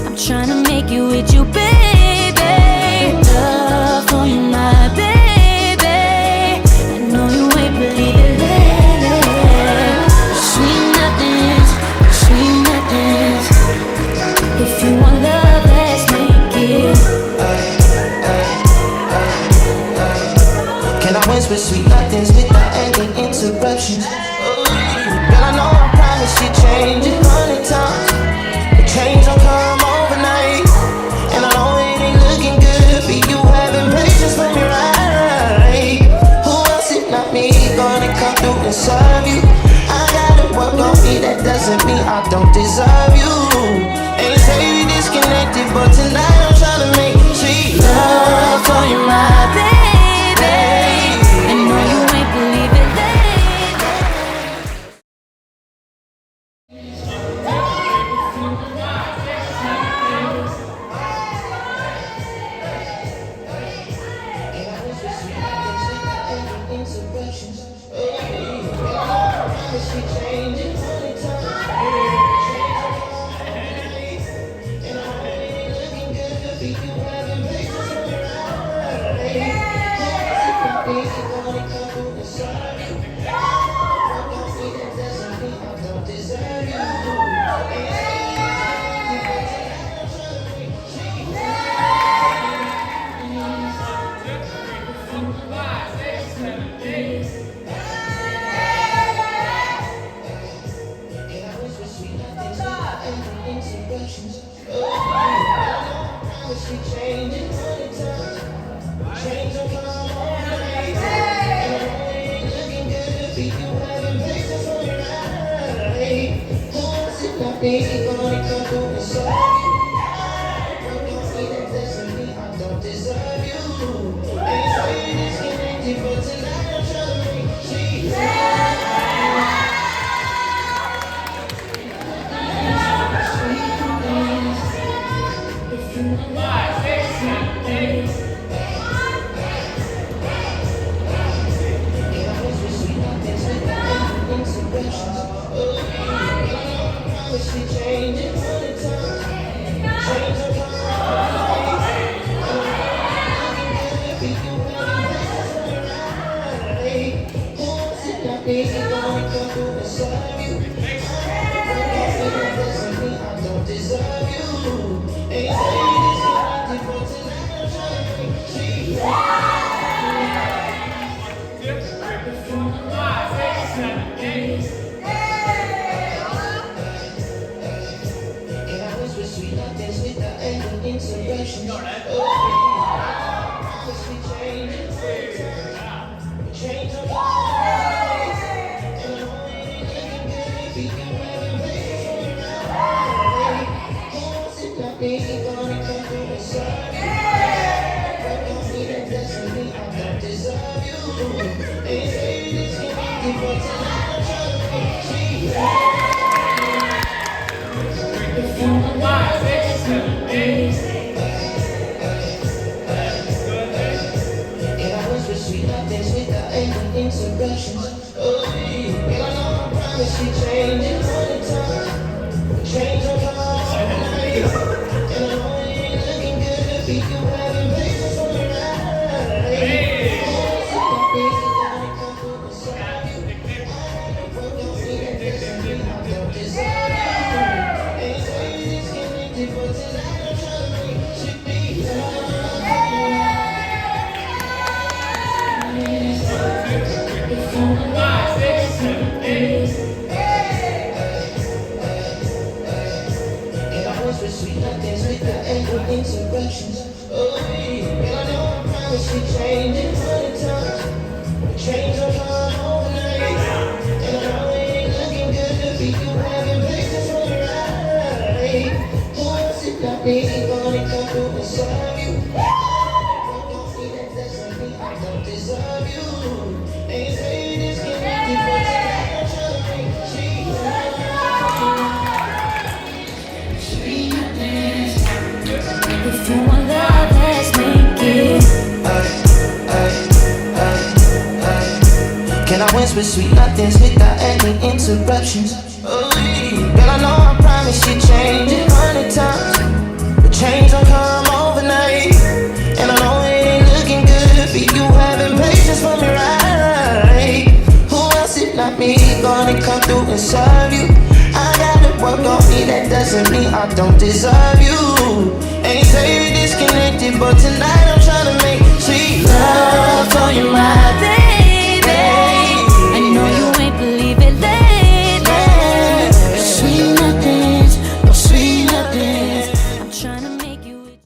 I'm trying to make it with you, baby. Love for you, my baby. I know you ain't believe it lately. Sweet nothings, sweet nothings. If you want love, let's make it. Can I whisper sweet nothings without any interruptions? Girl, I know I promised you change 100 times. The change don't come overnight, and I know it ain't looking good for you having patience for me, right? Who else if not me gonna come through and serve you? I gotta work on me, that doesn't mean I don't deserve you. Ain't say we disconnected, but tonight I'm trying to make sweet love for you, my baby. I know you ain't believe it lately. If you want love, let's make it. Can I whisper sweet nothings without any interruptions? Girl, I know I promised you change 100 times. money come through and serve you. I gotta work on me, that doesn't mean I don't deserve you. Ain't say you're disconnected, but tonight